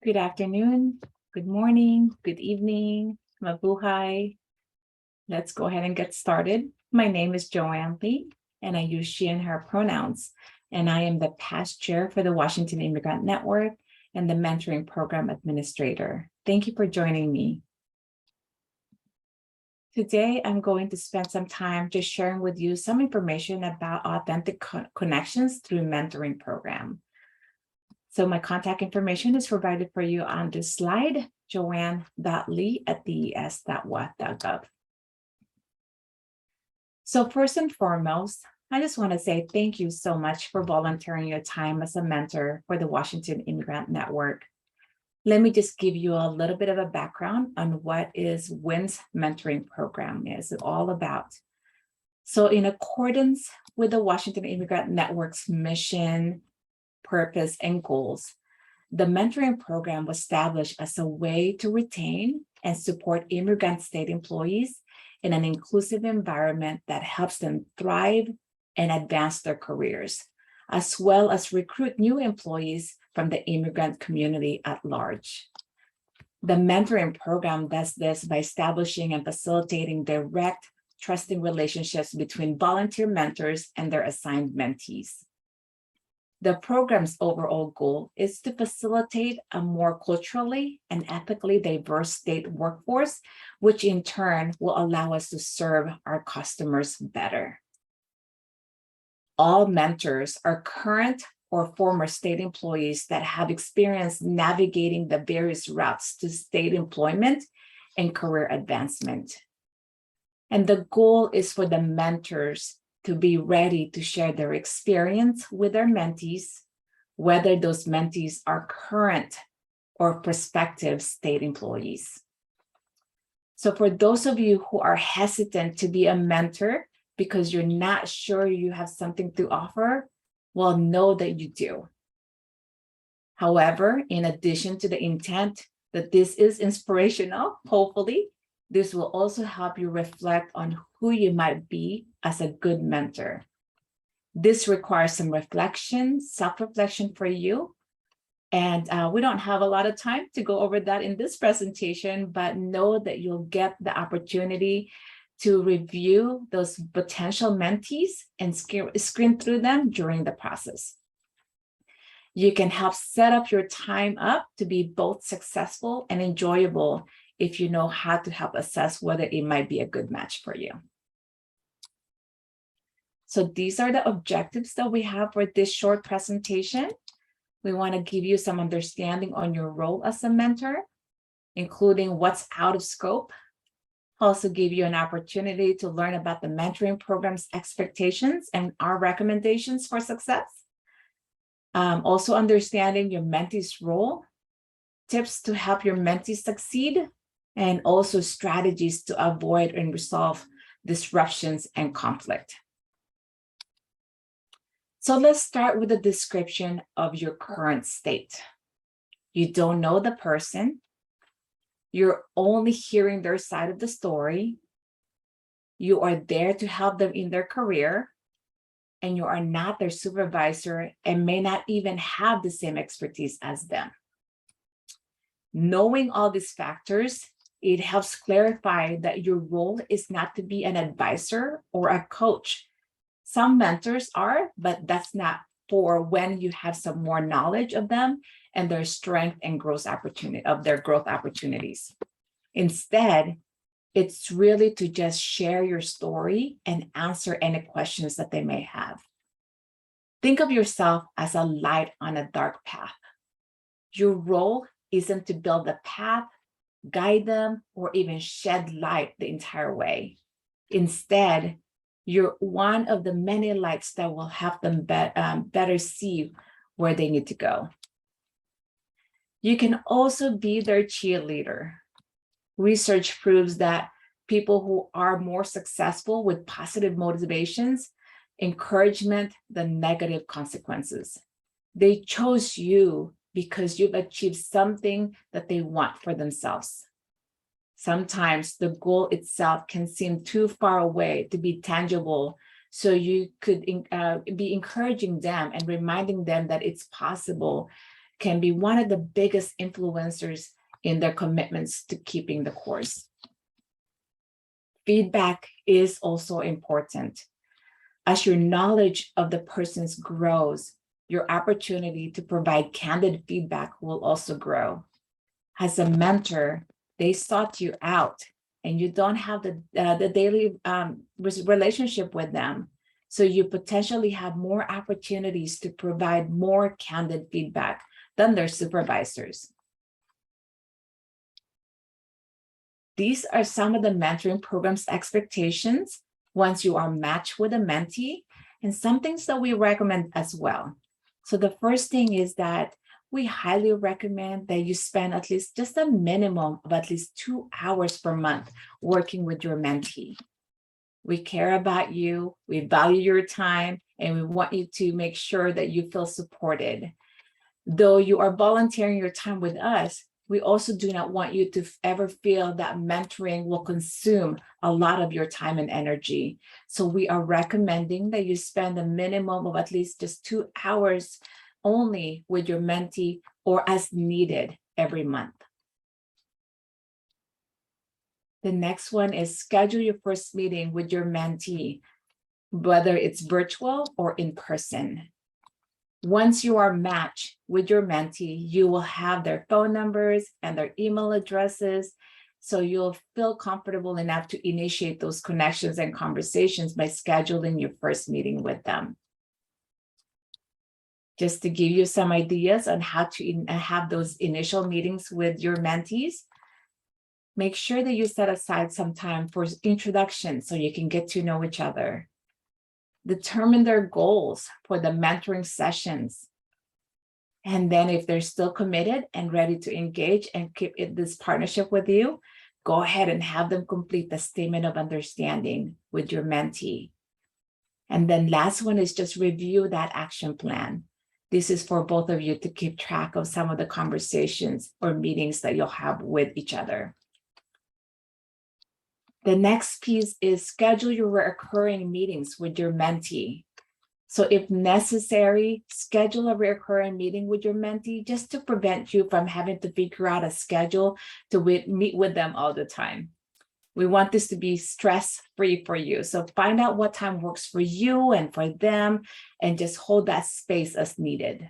Good afternoon, good morning, good evening, mabuhay. Let's go ahead and get started. My name is Joanne Lee, and I use she and her pronouns. And I am the past chair for the Washington Immigrant Network and the mentoring program administrator. Thank you for joining me. Today, I'm going to spend some time just sharing with you some information about authentic connections through mentoring program. So my contact information is provided for you on this slide, joanne.lee@des.wa.gov. So first and foremost, I just want to say thank you so much for volunteering your time as a mentor for the Washington Immigrant Network. Let me just give you a little bit of a background on what is WIN's mentoring program is all about. So in accordance with the Washington Immigrant Network's mission, purpose, and goals, the mentoring program was established as a way to retain and support immigrant state employees in an inclusive environment that helps them thrive and advance their careers, as well as recruit new employees from the immigrant community at large. The mentoring program does this by establishing and facilitating direct, trusting relationships between volunteer mentors and their assigned mentees. The program's overall goal is to facilitate a more culturally and ethically diverse state workforce, which in turn will allow us to serve our customers better. All mentors are current or former state employees that have experience navigating the various routes to state employment and career advancement. And the goal is for the mentors to be ready to share their experience with their mentees, whether those mentees are current or prospective state employees. So for those of you who are hesitant to be a mentor because you're not sure you have something to offer, well, know that you do. However, in addition to the intent that this is inspirational, hopefully, this will also help you reflect on who you might be as a good mentor. This requires some reflection, self-reflection for you. And we don't have a lot of time to go over that in this presentation, but know that you'll get the opportunity to review those potential mentees and screen through them during the process. You can help set up your time up to be both successful and enjoyable if you know how to help assess whether it might be a good match for you. So these are the objectives that we have for this short presentation. We want to give you some understanding on your role as a mentor, including what's out of scope. Also give you an opportunity to learn about the mentoring program's expectations and our recommendations for success. Also understanding your mentee's role, tips to help your mentee succeed, and also strategies to avoid and resolve disruptions and conflict. So let's start with a description of your current state. You don't know the person. You're only hearing their side of the story. You are there to help them in their career, and you are not their supervisor and may not even have the same expertise as them. Knowing all these factors, it helps clarify that your role is not to be an advisor or a coach. Some mentors are, but that's not for when you have some more knowledge of them and their strength and growth opportunities. Instead, it's really to just share your story and answer any questions that they may have. Think of yourself as a light on a dark path. Your role isn't to build the path, guide them, or even shed light the entire way. Instead, you're one of the many lights that will help them better see where they need to go. You can also be their cheerleader. Research proves that people who are more successful with positive motivations, encouragement than negative consequences. They chose you because you've achieved something that they want for themselves. Sometimes the goal itself can seem too far away to be tangible, So you could be encouraging them and reminding them that it's possible can be one of the biggest influencers in their commitments to keeping the course. Feedback is also important. As your knowledge of the person's grows, your opportunity to provide candid feedback will also grow. As a mentor, they sought you out and you don't have the daily relationship with them. So you potentially have more opportunities to provide more candid feedback than their supervisors. These are some of the mentoring program's expectations once you are matched with a mentee, and some things that we recommend as well. So the first thing is that we highly recommend that you spend at least just a minimum of at least 2 hours per month working with your mentee. We care about you, we value your time, and we want you to make sure that you feel supported. Though you are volunteering your time with us, we also do not want you to ever feel that mentoring will consume a lot of your time and energy. So we are recommending that you spend a minimum of at least just 2 hours only with your mentee or as needed every month. The next one is schedule your first meeting with your mentee, whether it's virtual or in person. Once you are matched with your mentee, you will have their phone numbers and their email addresses. So you'll feel comfortable enough to initiate those connections and conversations by scheduling your first meeting with them. Just to give you some ideas on how to have those initial meetings with your mentees, make sure that you set aside some time for introduction so you can get to know each other. Determine their goals for the mentoring sessions. And then if they're still committed and ready to engage and keep this partnership with you, go ahead and have them complete the statement of understanding with your mentee. And then last one is just review that action plan. This is for both of you to keep track of some of the conversations or meetings that you'll have with each other. The next piece is schedule your recurring meetings with your mentee. So if necessary, schedule a recurring meeting with your mentee just to prevent you from having to figure out a schedule to meet with them all the time. We want this to be stress-free for you. So find out what time works for you and for them, and just hold that space as needed.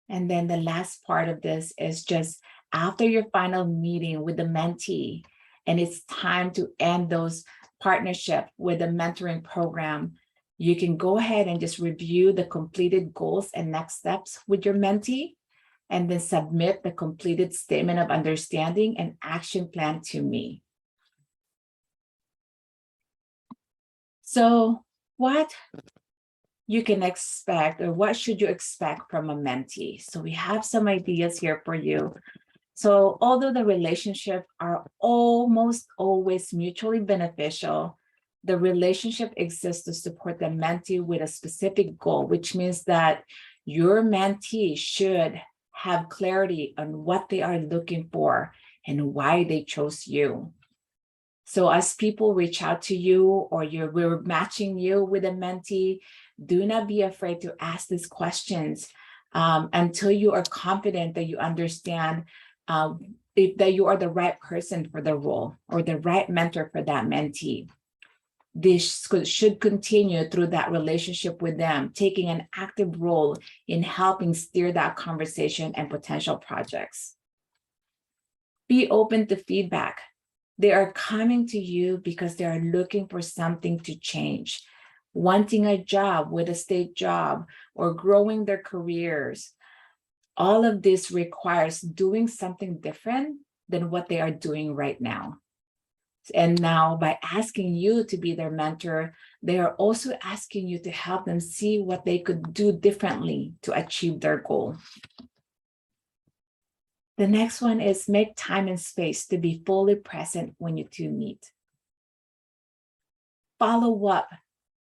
And then the last part of this is just after your final meeting with the mentee, and it's time to end those partnership with the mentoring program, you can go ahead and just review the completed goals and next steps with your mentee, and then submit the completed statement of understanding and action plan to me. So what you can expect, or what should you expect from a mentee? So we have some ideas here for you. So although the relationship are almost always mutually beneficial, the relationship exists to support the mentee with a specific goal, which means that your mentee should have clarity on what they are looking for and why they chose you. So as people reach out to you or we're matching you with a mentee, do not be afraid to ask these questions until you are confident that you understand that you are the right person for the role or the right mentor for that mentee. This should continue through that relationship with them, taking an active role in helping steer that conversation and potential projects. Be open to feedback. They are coming to you because they are looking for something to change, wanting a job with a state job or growing their careers. All of this requires doing something different than what they are doing right now. And now by asking you to be their mentor, they are also asking you to help them see what they could do differently to achieve their goal. The next one is make time and space to be fully present when you two meet. Follow up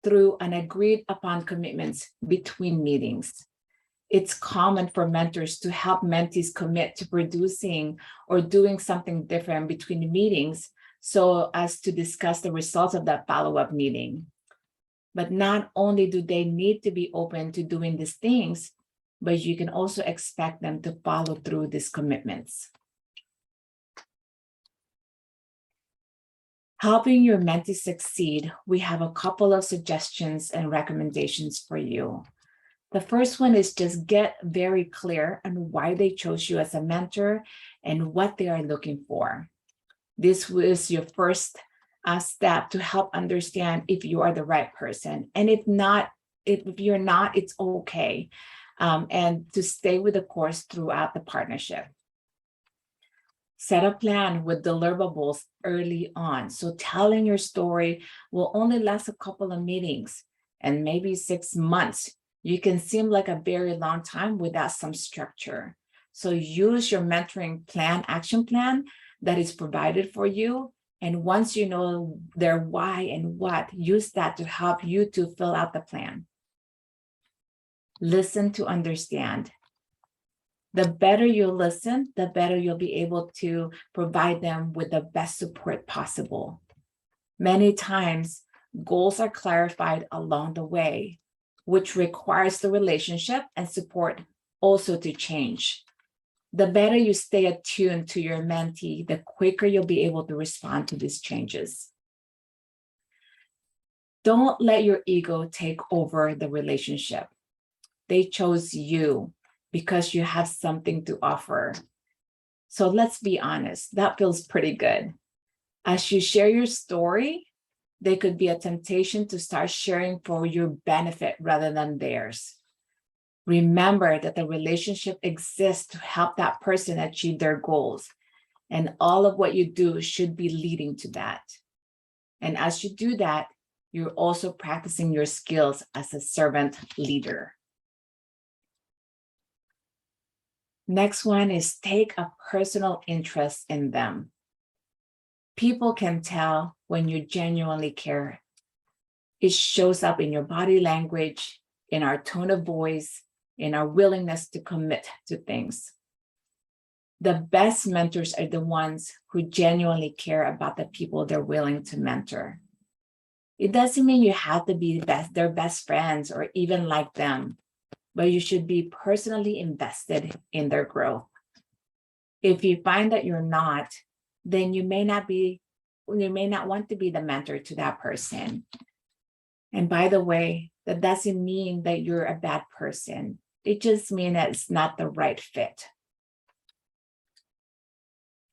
through an agreed upon commitments between meetings. It's common for mentors to help mentees commit to producing or doing something different between meetings, so as to discuss the results of that follow-up meeting. But not only do they need to be open to doing these things, but you can also expect them to follow through these commitments. Helping your mentee succeed, we have a couple of suggestions and recommendations for you. The first one is just get very clear on why they chose you as a mentor and what they are looking for. This was your first step to help understand if you are the right person. And if you're not, it's okay. And to stay with the course throughout the partnership. Set a plan with deliverables early on. So telling your story will only last a couple of meetings and maybe 6 months. You can seem like a very long time without some structure. So use your mentoring plan, action plan that is provided for you. And once you know their why and what, use that to help you to fill out the plan. Listen to understand. The better you listen, the better you'll be able to provide them with the best support possible. Many times, goals are clarified along the way, which requires the relationship and support also to change. The better you stay attuned to your mentee, the quicker you'll be able to respond to these changes. Don't let your ego take over the relationship. They chose you because you have something to offer. So let's be honest, that feels pretty good. As you share your story, there could be a temptation to start sharing for your benefit rather than theirs. Remember that the relationship exists to help that person achieve their goals, and all of what you do should be leading to that. And as you do that, you're also practicing your skills as a servant leader. Next one is take a personal interest in them. People can tell when you genuinely care. It shows up in your body language, in our tone of voice, in our willingness to commit to things. The best mentors are the ones who genuinely care about the people they're willing to mentor. It doesn't mean you have to be their best friends or even like them, but you should be personally invested in their growth. If you find that you're not, then you may not want to be the mentor to that person. And by the way, that doesn't mean that you're a bad person. It just means that it's not the right fit.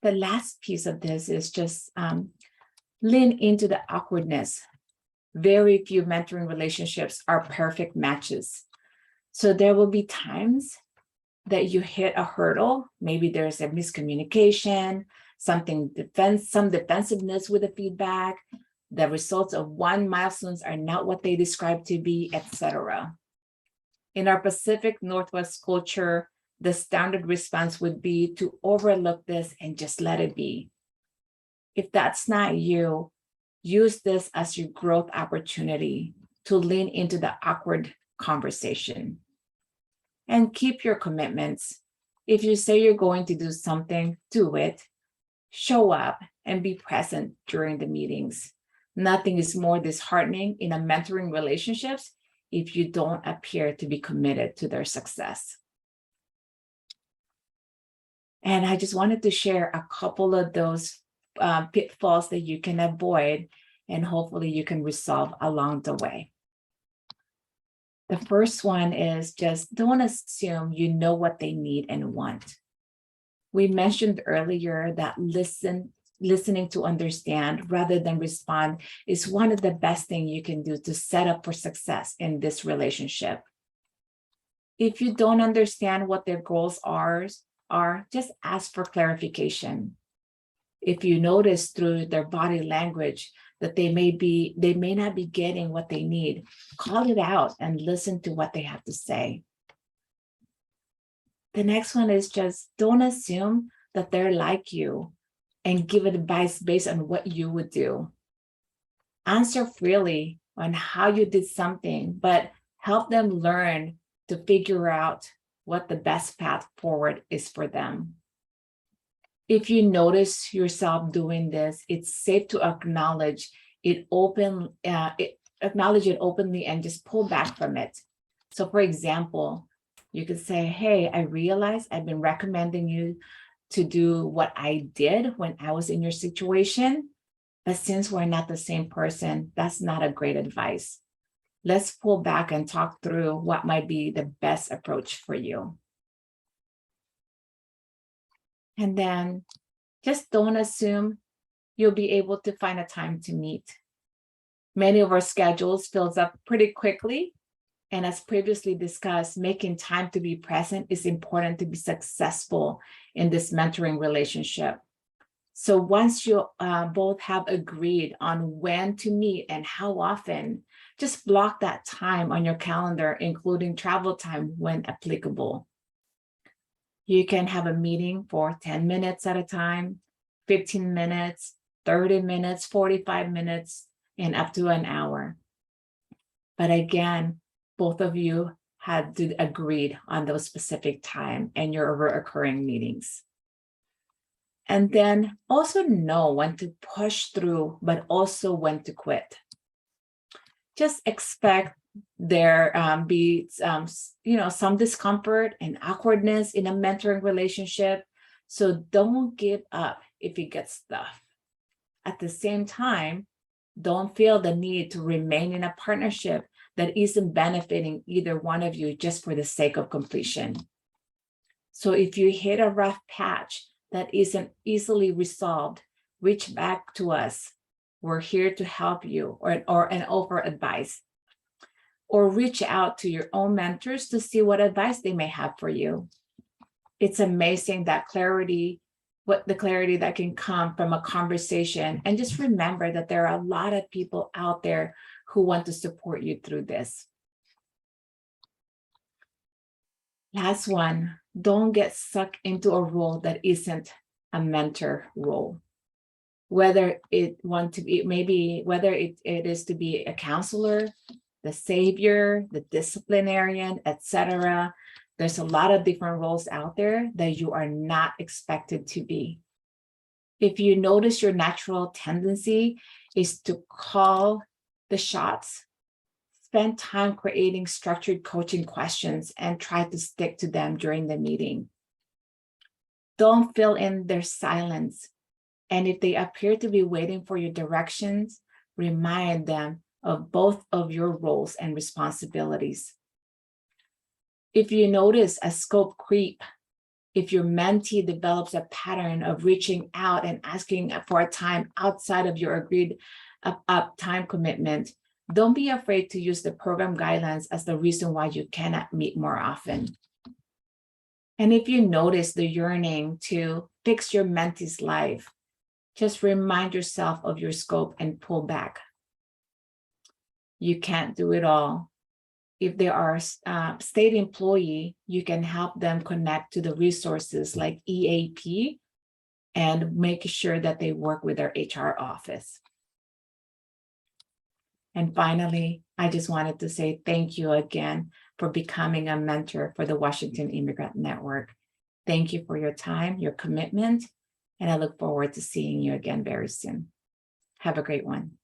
The last piece of this is just lean into the awkwardness. Very few mentoring relationships are perfect matches. So there will be times that you hit a hurdle. Maybe there's a miscommunication, some defensiveness with the feedback. The results of one milestones are not what they describe to be, etc. In our Pacific Northwest culture, the standard response would be to overlook this and just let it be. If that's not you, use this as your growth opportunity to lean into the awkward conversation. And keep your commitments. If you say you're going to do something, do it. Show up and be present during the meetings. Nothing is more disheartening in a mentoring relationships if you don't appear to be committed to their success. And I just wanted to share a couple of those pitfalls that you can avoid, and hopefully you can resolve along the way. The first one is just don't assume you know what they need and want. We mentioned earlier that listening to understand rather than respond is one of the best things you can do to set up for success in this relationship. If you don't understand what their goals are, just ask for clarification. If you notice through their body language that they may not be getting what they need, call it out and listen to what they have to say. The next one is just don't assume that they're like you and give advice based on what you would do. Answer freely on how you did something, but help them learn to figure out what the best path forward is for them. If you notice yourself doing this, it's safe to acknowledge it acknowledge it openly and just pull back from it. So for example, you could say, hey, I realize I've been recommending you to do what I did when I was in your situation, but since we're not the same person, that's not a great advice. Let's pull back and talk through what might be the best approach for you. And then just don't assume you'll be able to find a time to meet. Many of our schedules fills up pretty quickly. And as previously discussed, making time to be present is important to be successful in this mentoring relationship. So once you both have agreed on when to meet and how often, just block that time on your calendar, including travel time when applicable. You can have a meeting for 10 minutes at a time, 15 minutes, 30 minutes, 45 minutes, and up to an hour. But again, both of you had to agreed on those specific time and your recurring meetings. And then also know when to push through, but also when to quit. Just expect there be some discomfort and awkwardness in a mentoring relationship. So don't give up if it gets tough. At the same time, don't feel the need to remain in a partnership that isn't benefiting either one of you just for the sake of completion. So if you hit a rough patch that isn't easily resolved, reach back to us. We're here to help you and offer advice. Or reach out to your own mentors to see what advice they may have for you. It's amazing that clarity that can come from a conversation. And just remember that there are a lot of people out there who want to support you through this. Last one, don't get sucked into a role that isn't a mentor role. Whether it is to be a counselor, the savior, the disciplinarian, etc. There's a lot of different roles out there that you are not expected to be. If you notice your natural tendency is to call the shots, spend time creating structured coaching questions and try to stick to them during the meeting. Don't fill in their silence. And if they appear to be waiting for your directions, remind them of both of your roles and responsibilities. If you notice a scope creep, if your mentee develops a pattern of reaching out and asking for a time outside of your agreed up time commitment, don't be afraid to use the program guidelines as the reason why you cannot meet more often. And if you notice the yearning to fix your mentee's life, just remind yourself of your scope and pull back. You can't do it all. If they are a state employee, you can help them connect to the resources like EAP and make sure that they work with their HR office. And finally, I just wanted to say thank you again for becoming a mentor for the Washington Immigrant Network. Thank you for your time, your commitment, and I look forward to seeing you again very soon. Have a great one.